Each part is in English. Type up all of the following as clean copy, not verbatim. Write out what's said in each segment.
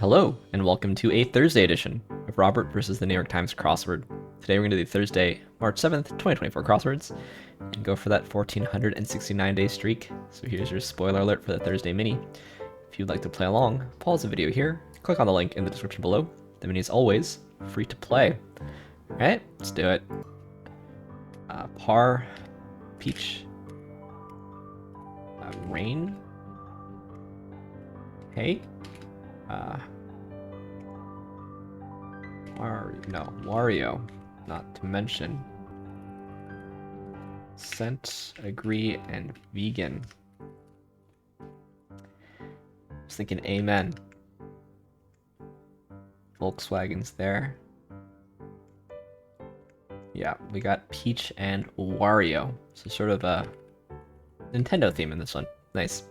Hello, and welcome to a Thursday edition of Robert versus the New York Times Crossword. Today we're going to do Thursday, March 7th, 2024 crosswords, and go for that 1,469-day streak. So here's your spoiler alert for the Thursday mini. If you'd like to play along, pause the video here, click on the link in the description below. The mini is always free to play. Alright, let's do it. Par, Peach, Rain, Hey, Wario, not to mention. Scent, Agree, and Vegan. I was thinking Amen. Volkswagen's there. Yeah, we got Peach and Wario. So sort of a Nintendo theme in this one. Nice.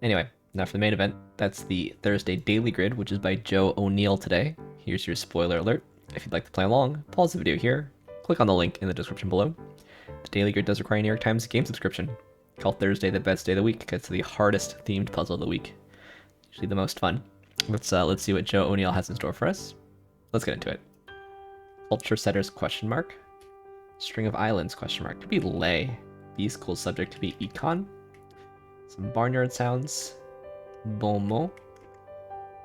Anyway, now for the main event. That's the Thursday Daily Grid, which is by Joe O'Neill today. Here's your spoiler alert. If you'd like to play along, pause the video here, click on the link in the description below. The Daily Grid does require a New York Times game subscription. Call Thursday the best day of the week because it's the hardest themed puzzle of the week. Usually the most fun. Let's see what Joe O'Neill has in store for us. Let's get into it. Culture Setters ? String of Islands ? Could be lay. B school subject to be econ. Some barnyard sounds. Bon mot.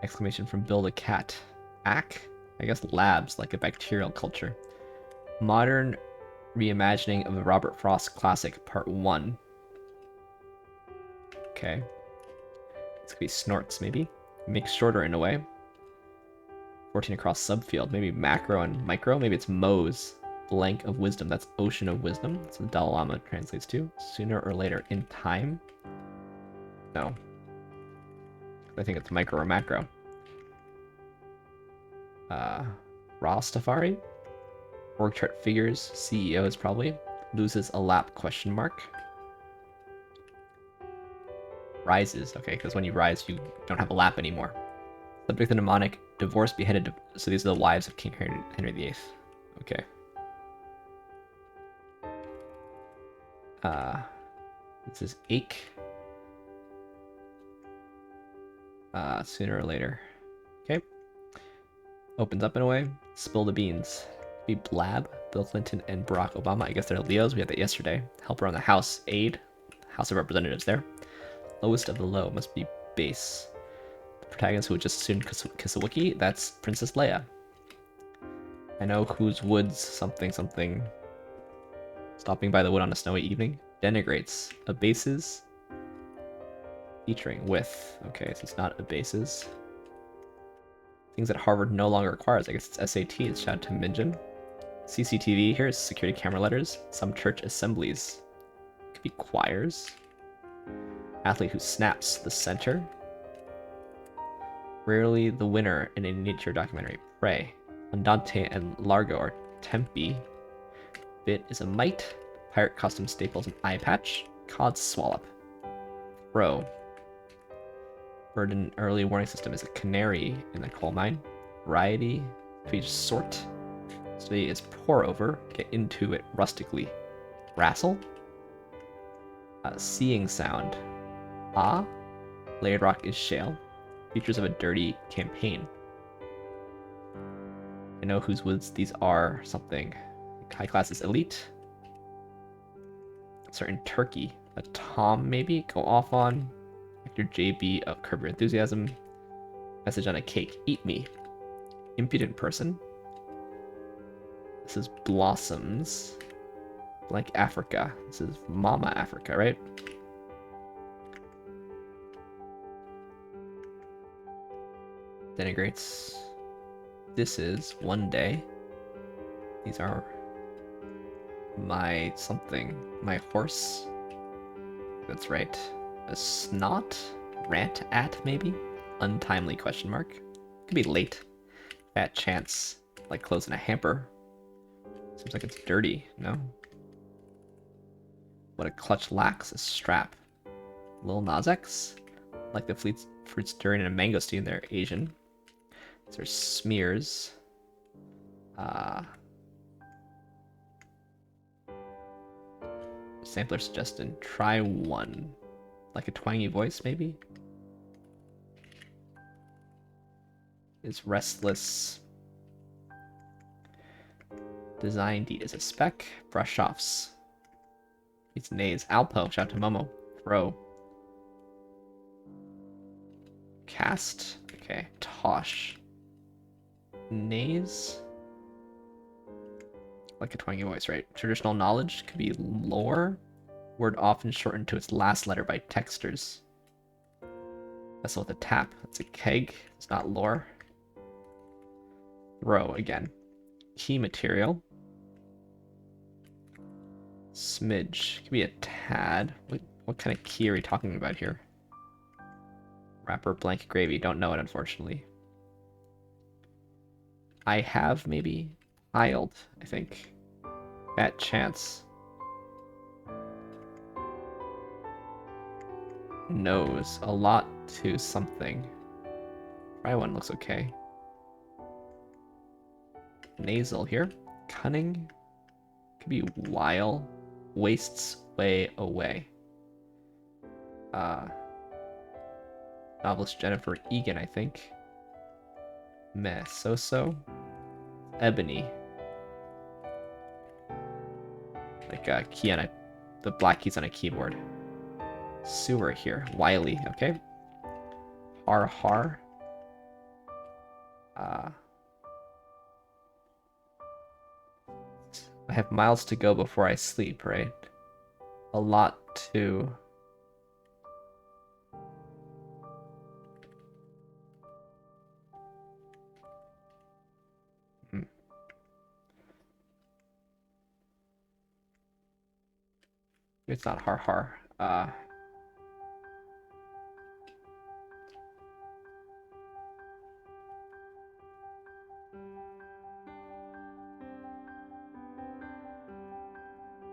Exclamation from Bill the Cat. Ack? I guess labs, like a bacterial culture. Modern reimagining of the Robert Frost classic, part 1. Okay. It's gonna be snorts, maybe. Make shorter in a way. 14 across subfield, maybe macro and micro. Maybe it's Moe's blank of wisdom. That's ocean of wisdom. That's what the Dalai Lama translates to. Sooner or later in time. No. I think it's micro or macro. Rastafari? Org chart figures. CEO is probably. Loses a lap ? Rises. Okay, because when you rise, you don't have a lap anymore. Subject the mnemonic. Divorce, beheaded. So these are the wives of King Henry VIII. Okay. This is ache. Sooner or later. Okay. Opens up in a way. Spill the beans. Be Blab, Bill Clinton, and Barack Obama. I guess they're Leos. We had that yesterday. Helper on the House. Aide. House of Representatives there. Lowest of the low must be base. The protagonist who would just soon kiss a Wookiee. That's Princess Leia. I know whose woods something something. Stopping by the wood on a snowy evening. Denigrates. Abases. Featuring with. Okay, so it's not abases. Things that Harvard no longer requires. I guess it's SAT. It's shout out to Minjin. CCTV here is security camera letters. Some church assemblies. Could be choirs. Athlete who snaps the center. Rarely the winner in a nature documentary. Prey. Andante and Largo are Tempe. Bit is a mite. Pirate costume staples an eye patch. Cod swallop. Throw. Bird in early warning system is a canary in the coal mine. Variety. Please sort. Study is pour over. Get into it rustically. Wrestle. Seeing sound. Ah. Layered rock is shale. Features of a dirty campaign. I know whose woods these are. Something. High class is elite. Certain turkey. A Tom maybe? Go off on. Actor JB of Curb Your Enthusiasm. Message on a cake. Eat me. Impudent person. This is Blossoms. Like Africa. This is Mama Africa, right? Denigrates. This is One Day. These are my something. My horse. That's right. A snot? Rant at, maybe? Untimely ? Could be late. Fat chance. Like clothes in a hamper. Seems like it's dirty, no? What a clutch lacks, a strap. Lil Nas X? Like the fruits during a mangosteen, they're Asian. There's smears. Sampler suggestion. Try one. Like a twangy voice, maybe? is restless. Design D is a spec. Brush offs. It's nays. Alpo. Shout out to Momo. Throw. Cast. Okay. Tosh. Nays. Like a twangy voice, right? Traditional knowledge could be lore. Word often shortened to its last letter by texters. Vessel with a tap. That's a keg. It's not lore. Throw again. Key material. Smidge. Could be a tad. What kind of key are we talking about here? Wrapper, blank gravy. Don't know it, unfortunately. I have, maybe? Piled, I think. Fat chance. Nose. A lot to something. Try one looks okay. Nasal here. Cunning. Could be while. Wastes way away. Novelist Jennifer Egan, I think. Meh. So-so. Ebony. Like a key on the black keys on a keyboard. Sewer here. Wily, okay. Har. I have miles to go before I sleep, right? A lot to... It's not har.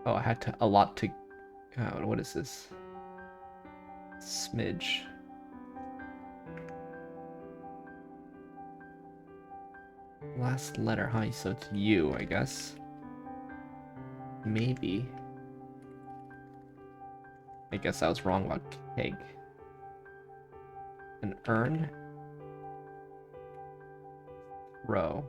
Oh, I had to... A lot to... what is this? Smidge. Last letter, huh? So it's you, I guess. Maybe. I guess I was wrong about keg. An urn. Row.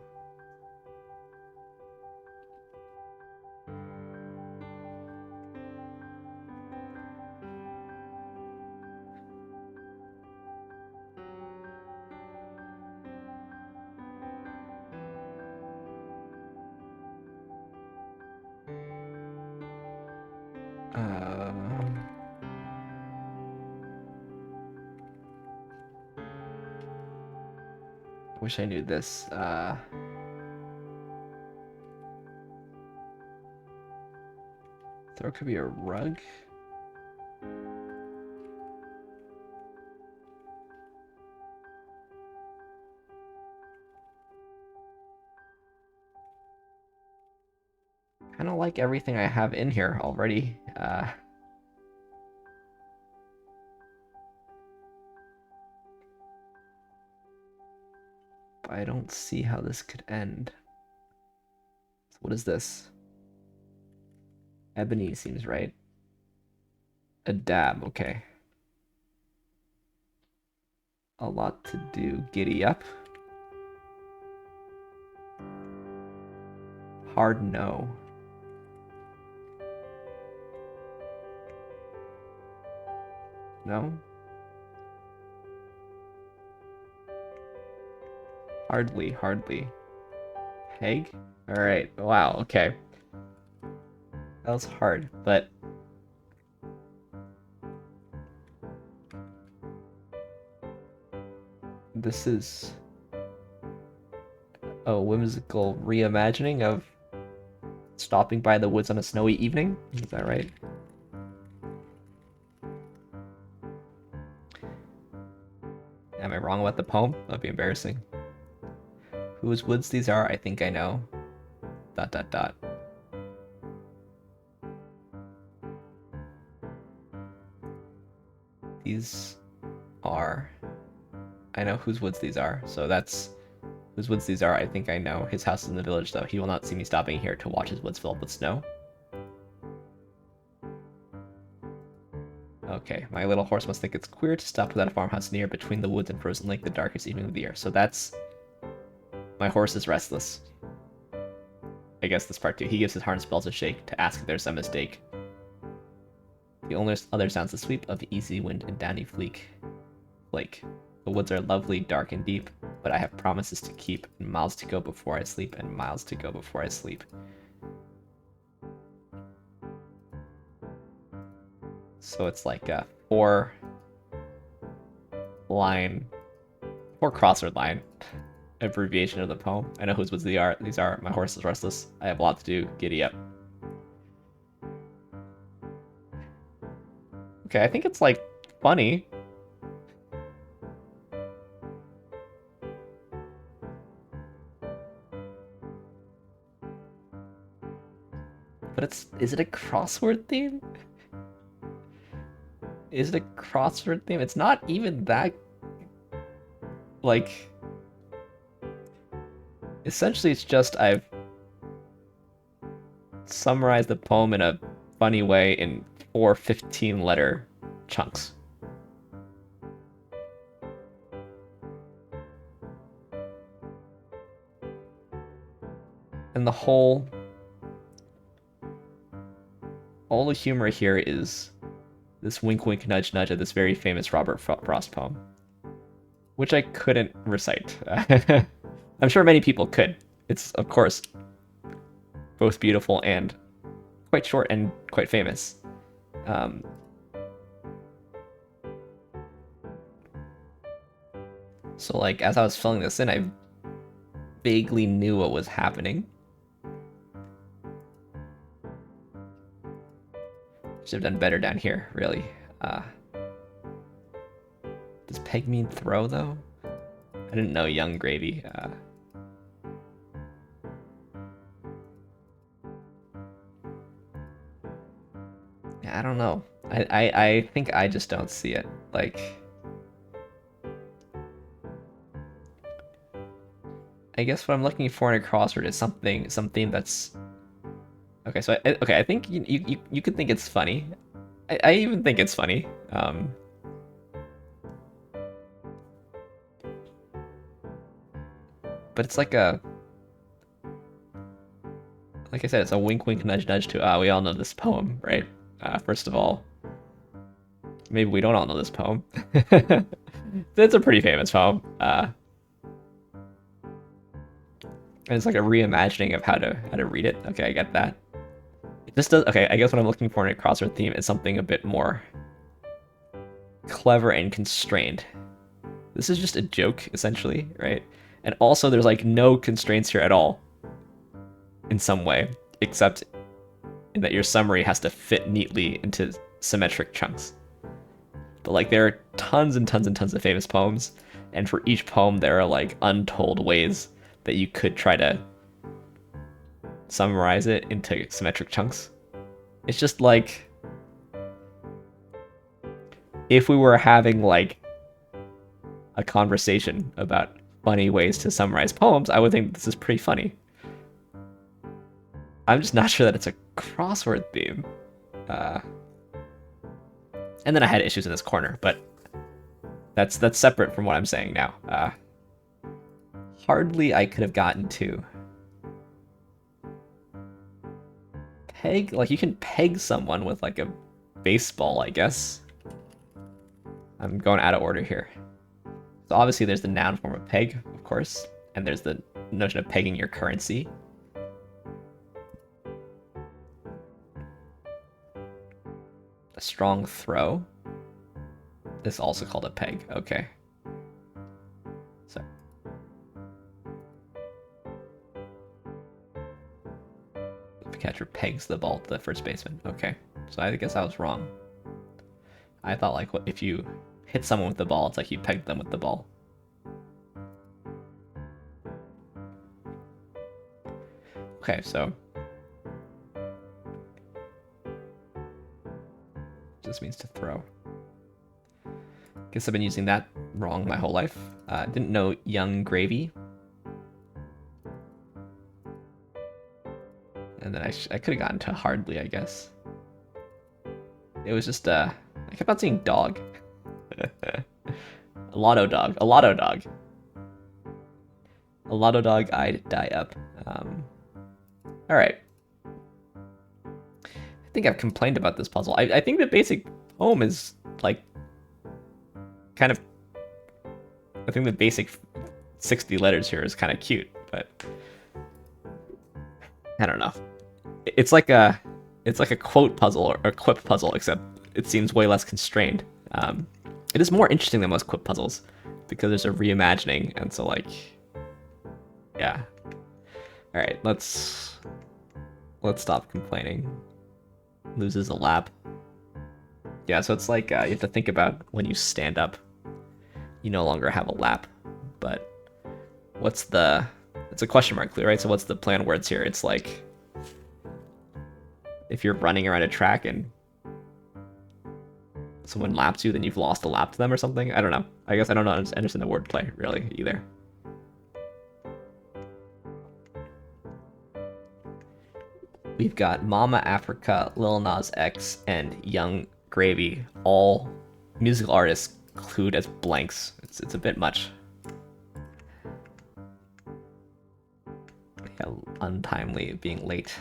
Wish I knew this. There could be a rug. Kind of like everything I have in here already. I don't see how this could end. So what is this? Ebony seems right. A dab, okay. A lot to do. Giddy up. Hard no. No? Hardly. Peg? Alright, wow, okay. That was hard, but... This is a whimsical reimagining of stopping by the woods on a snowy evening. Is that right? Am I wrong about the poem? That'd be embarrassing. Whose woods these are, I think I know. ... These are... I know whose woods these are, so that's... Whose woods these are, I think I know. His house is in the village, though. He will not see me stopping here to watch his woods fill up with snow. Okay, my little horse must think it's queer to stop without a farmhouse near between the woods and frozen lake the darkest evening of the year. So that's My horse is restless. I guess this part too. He gives his harness bells a shake to ask if there's some mistake. The only other sounds the sweep of the easy wind and downy flake. The woods are lovely, dark and deep, but I have promises to keep, and miles to go before I sleep, and miles to go before I sleep. So it's like a four crossword line abbreviation of the poem. I know whose words these are. My horse is restless. I have a lot to do. Giddy up. Okay, I think it's like funny. But is it a crossword theme? Is it a crossword theme? It's not even that, like, essentially it's just I've summarized the poem in a funny way in 4 15-letter chunks. And all the humor here is this wink wink nudge nudge of this very famous Robert Frost poem, which I couldn't recite. I'm sure many people could. It's, of course, both beautiful and quite short and quite famous. So, like, as I was filling this in, I vaguely knew what was happening. Should have done better down here, really. Does peg mean throw, though? I didn't know young gravy. Yeah, I don't know. I think I just don't see it. Like, I guess what I'm looking for in a crossword is something that's okay. So I think you could think it's funny. I even think it's funny. But it's like I said, it's a wink wink nudge nudge to we all know this poem, right? First of all, maybe we don't all know this poem. It's a pretty famous poem. And it's like a reimagining of how to read it. Okay, I get that. It just does. Okay, I guess what I'm looking for in a crossword theme is something a bit more clever and constrained. This is just a joke, essentially, right? And also, there's like no constraints here at all, in some way, except in that your summary has to fit neatly into symmetric chunks. But like, there are tons and tons and tons of famous poems, and for each poem, there are like untold ways that you could try to summarize it into symmetric chunks. It's just like if we were having like a conversation about funny ways to summarize poems, I would think this is pretty funny. I'm just not sure that it's a crossword theme. And then I had issues in this corner, but that's separate from what I'm saying now. Hardly I could have gotten to peg. Like, you can peg someone with like a baseball, I guess. I'm going out of order here. So obviously there's the noun form of peg, of course, and there's the notion of pegging your currency. A strong throw. This is also called a peg. Okay. So. The catcher pegs the ball to the first baseman. Okay. So I guess I was wrong. I thought like if you hit someone with the ball, it's like you pegged them with the ball. Okay, so this means to throw. Guess I've been using that wrong my whole life. Didn't know young gravy. And then I could have gotten to hardly, I guess. It was just I kept on seeing dog. A lotto dog. A lotto dog, I'd die up. All right. I think I've complained about this puzzle. I think the basic poem is like kind of. I think the basic 60 letters here is kind of cute, but I don't know. It's like a quote puzzle or a quip puzzle, except it seems way less constrained. It is more interesting than most quip puzzles because there's a reimagining, and so like, yeah. All right, let's stop complaining. Loses a lap. Yeah, so it's like you have to think about when you stand up. You no longer have a lap, but it's a question mark clue, right? So what's the plan of words here? It's like if you're running around a track and someone laps you, then you've lost a lap to them or something. I don't know. I guess I don't understand the wordplay really either. We've got Mama Africa, Lil Nas X, and Young Gravy, all musical artists clued as blanks. It's a bit much. Yeah, untimely, being late.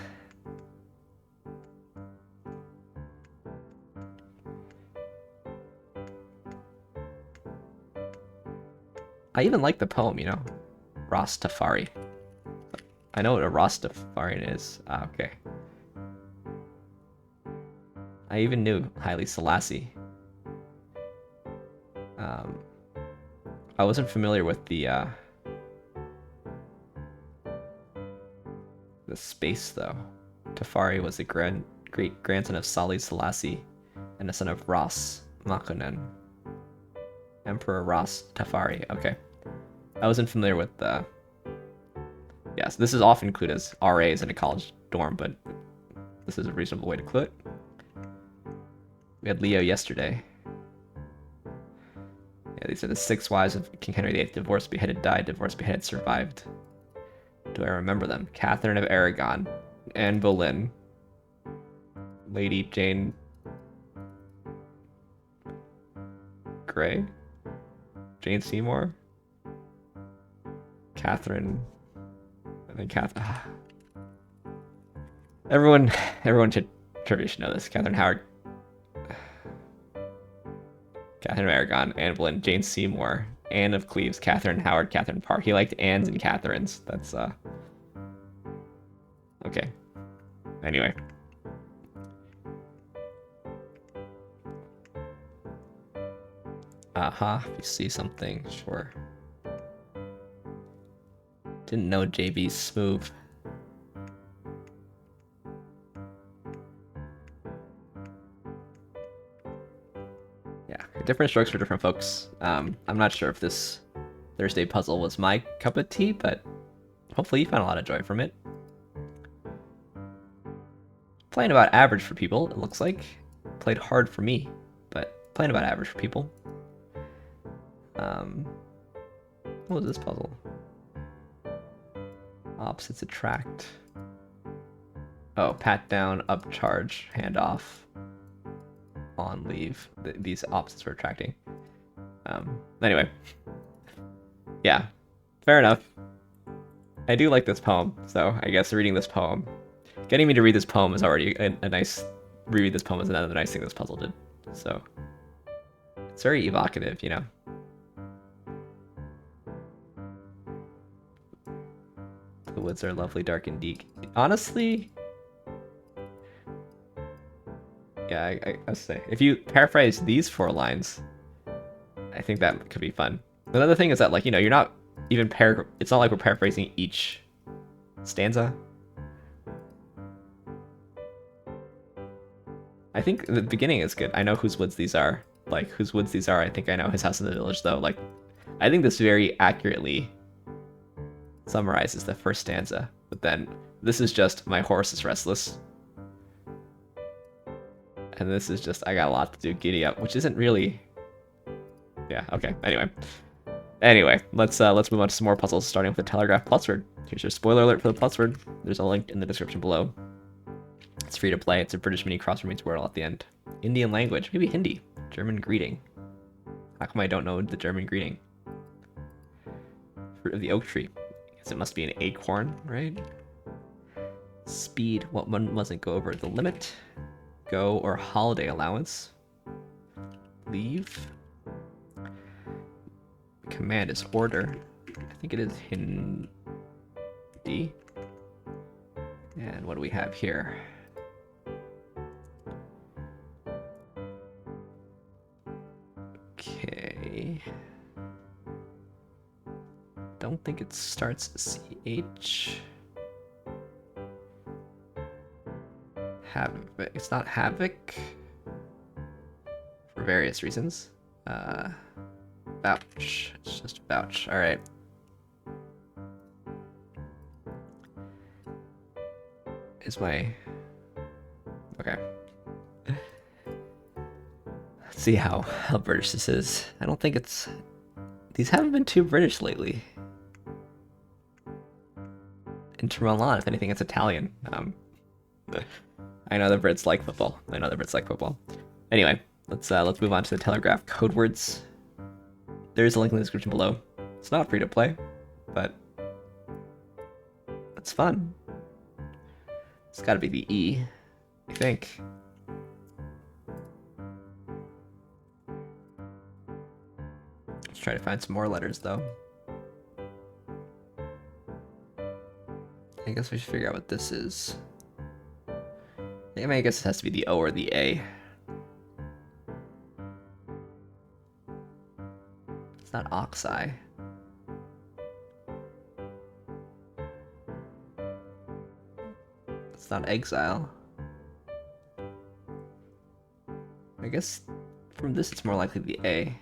I even like the poem, you know, Rastafari. I know what a Rastafarian is. Ah, okay. I even knew Haile Selassie. I wasn't familiar with the space though. Tafari was the great grandson of Salih Selassie and a son of Ras Makonnen. Emperor Ras Tafari. Okay. I wasn't familiar with the. Yes, this is often included as RAs in a college dorm, but this is a reasonable way to clue it. We had Leo yesterday. Yeah, these are the 6 wives of King Henry VIII. Divorced, beheaded, died. Divorced, beheaded, survived. Do I remember them? Catherine of Aragon, Anne Boleyn, Lady Jane Grey, Jane Seymour, Catherine. I think Catherine. Everyone should know this. Catherine Howard. Catherine of Aragon, Anne Boleyn, Jane Seymour, Anne of Cleves, Catherine Howard, Catherine Parr. He liked Annes and Catherines. That's okay. Anyway. If you see something, sure. Didn't know JB's smooth. Yeah, different strokes for different folks. I'm not sure if this Thursday puzzle was my cup of tea, but hopefully you found a lot of joy from it. Playing about average for people, it looks like. Played hard for me, but playing about average for people. What was this puzzle? Opposites attract. Oh, pat down, up charge, hand off, on leave. These opposites were attracting. Anyway. Yeah, fair enough. I do like this poem, so I guess reading this poem, getting me to read this poem is already a nice, reread this poem is another nice thing this puzzle did. So, it's very evocative, you know? The woods are lovely, dark, and deep. Honestly, yeah, I say, if you paraphrase these 4 lines, I think that could be fun. Another thing is that, like, you know, you're not even it's not like we're paraphrasing each stanza. I think the beginning is good. I know whose woods these are. Like, whose woods these are. I think I know his house in the village, though. Like, I think this very accurately summarizes the first stanza. But then, this is just, my horse is restless. And this is just, I got a lot to do, giddy up, which isn't really... Yeah, okay, Anyway, let's move on to some more puzzles, starting with the Telegraph Plusword. Here's your spoiler alert for the Plusword. There's a link in the description below. It's free to play. It's a British mini crossword meets Wordle at the end. Indian language, maybe Hindi. German greeting. How come I don't know the German greeting? Fruit of the oak tree. guess it must be an acorn, right? Speed, what one mustn't go over the limit. Go or holiday allowance. Leave. Command is order. I think it is Hindi. And what do we have here? Okay. Don't think it starts CH. Havoc. It's not Havoc. For various reasons. Vouch. It's just vouch. Alright. Is my... Okay. Let's see how British this is. I don't think it's... These haven't been too British lately. Inter Milan, if anything, it's Italian. I know the Brits like football. Anyway, let's move on to the Telegraph Codewords. There's a link in the description below. It's not free to play, but it's fun. It's got to be the E, I think. Let's try to find some more letters, though. I guess we should figure out what this is. I guess it has to be the O or the A. It's not oxeye. It's not exile. I guess from this it's more likely the A.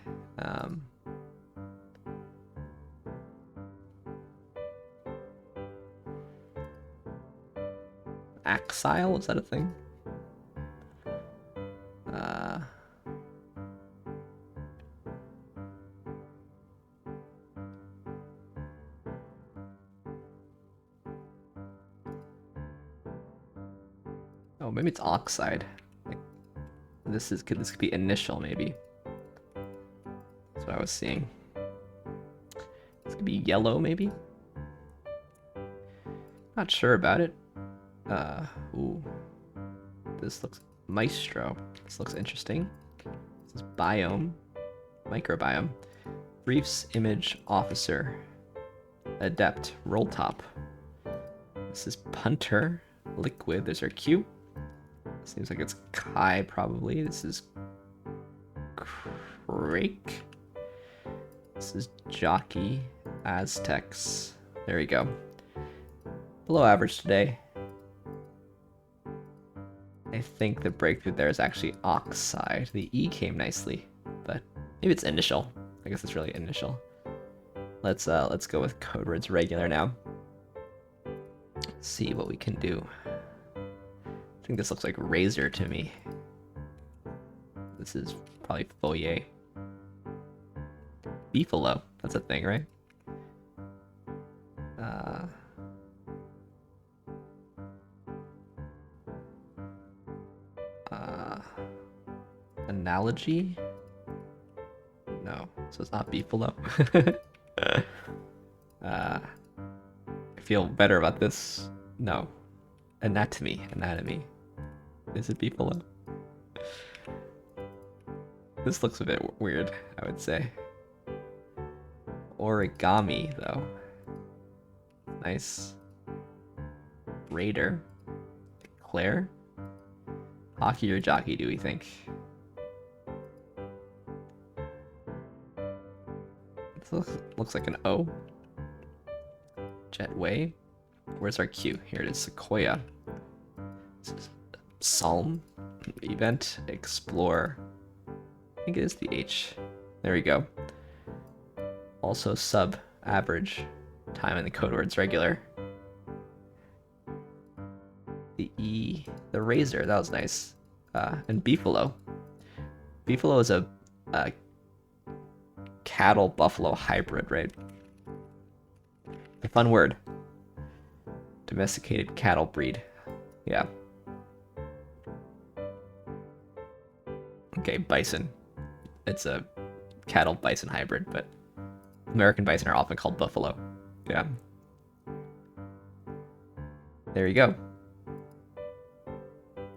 Axile, is that a thing? Oh, maybe it's oxide. Like, this could be initial, maybe. That's what I was seeing. This could be yellow, maybe. Not sure about it. Ooh. This looks maestro. This looks interesting. This is biome, microbiome, briefs, image, officer, adept, roll top. This is punter, liquid. There's our Q. Seems like it's Kai probably. This is Crake. This is jockey, Aztecs. There we go. Below average today. I think the breakthrough there is actually oxide. The E came nicely, but maybe it's initial. I guess it's really initial. Let's go with Codewords regular now. Let's see what we can do. I think this looks like razor to me. This is probably foyer. Beefalo, that's a thing, right? Analogy? No, so it's not beefalo. I feel better about this. No. Anatomy. Is it beefalo? This looks a bit weird, I would say. Origami, though. Nice. Raider. Claire. Hockey or jockey, do we think? This looks like an O. Jetway. Where's our Q? Here it is, Sequoia. This is Psalm. Event. Explore. I think it is the H. There we go. Also sub average time in the Codewords regular. The E, the razor, that was nice. And beefalo. Beefalo is a cattle buffalo hybrid, right? A fun word. Domesticated cattle breed. Yeah. Okay, bison. It's a cattle bison hybrid, but American bison are often called buffalo. Yeah. There you go.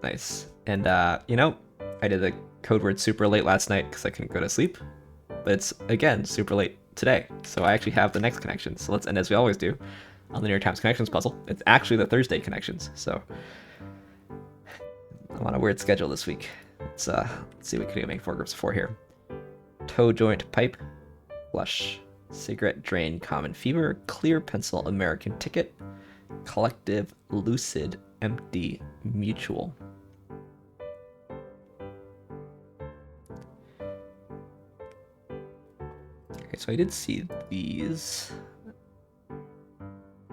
Nice. And, you know, I did the code word super late last night because I couldn't go to sleep. But it's, again, super late today. So I actually have the next connection. So let's end as we always do on the New York Times Connections puzzle. It's actually the Thursday connections. So I'm on a weird schedule this week. Let's see what we can make 4 groups of 4 here. Toe joint pipe, flush, cigarette drain, common fever, clear pencil, American ticket, collective, lucid, empty, mutual. Okay, so I did see these,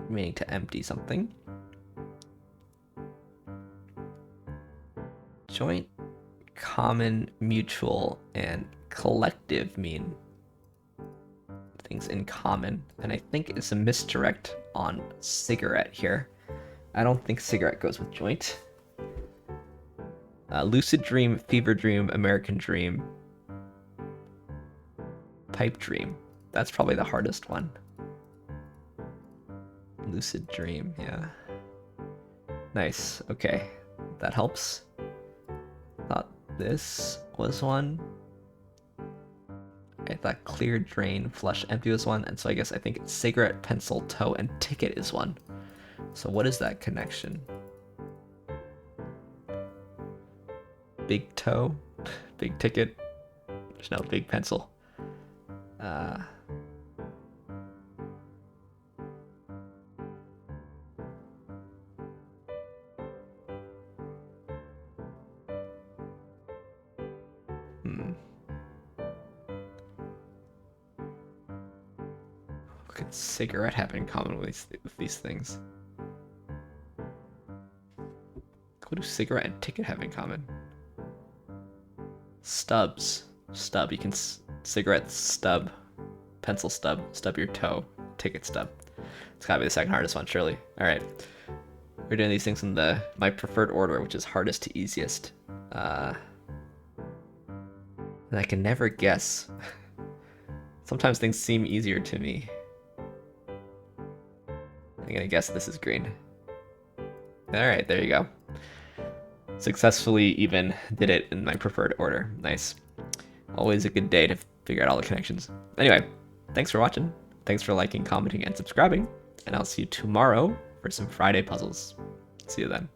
meaning to empty something. Joint, common, mutual, and collective mean things in common, and I think it's a misdirect on cigarette here. I don't think cigarette goes with joint. Lucid dream, fever dream, American dream, pipe dream. That's probably the hardest one. Lucid dream, yeah. Nice, okay. That helps. Thought this was one. I thought clear, drain, flush, empty was one, and so I guess I think cigarette, pencil, toe, and ticket is one. So what is that connection? Big toe, big ticket, there's no big pencil. What could cigarette have in common with these things? What do cigarette and ticket have in common? Stubs. Stub. You can cigarette stub, pencil stub, stub your toe, ticket stub. It's gotta be the second hardest one, surely. All right, we're doing these things in my preferred order, which is hardest to easiest. And I can never guess. Sometimes things seem easier to me. I'm gonna guess this is green. All right, there you go. Successfully even did it in my preferred order. Nice. Always a good day to figure out all the connections. Anyway, thanks for watching. Thanks for liking, commenting, and subscribing. And I'll see you tomorrow for some Friday puzzles. See you then.